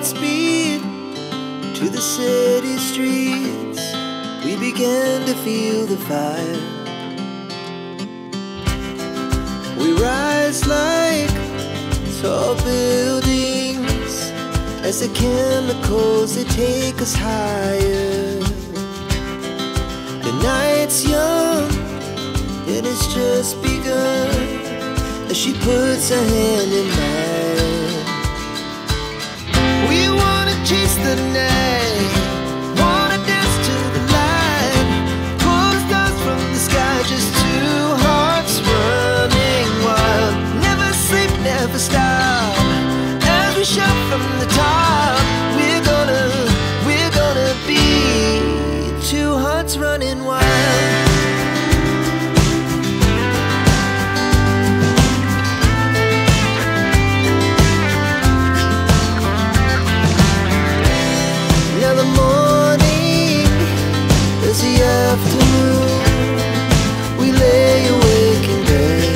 speed to the city streets. We began to feel the fire. We rise like tall buildings as the chemicals, they take us higher. The night's young and it's just begun as she puts her hand in mine. We wanna chase the night, wanna dance to the light, pull the stars from the sky, just two hearts running wild. Never sleep, never stop, as we shout from the top. We're gonna be two hearts running wild. Afternoon, we lay awake in bed.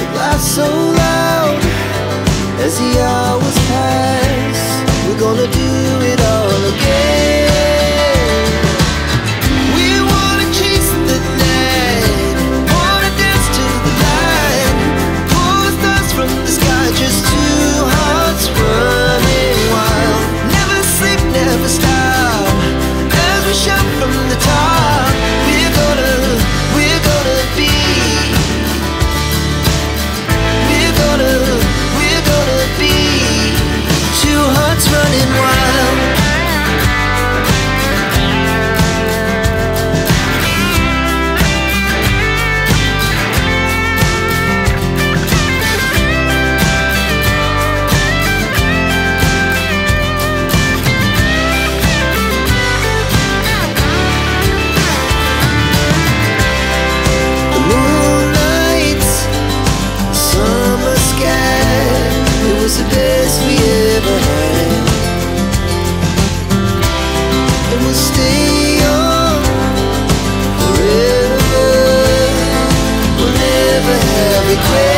It laughs so loud as the hours pass. We're gonna do it all again. We wanna chase the night, wanna dance to the light, pull the stars from the sky, just two hearts running wild. Never sleep, never stop, shout from the top. We're gonna be, we're gonna be two hearts running wild. The best we ever had, and we'll stay on forever. We'll never have regret.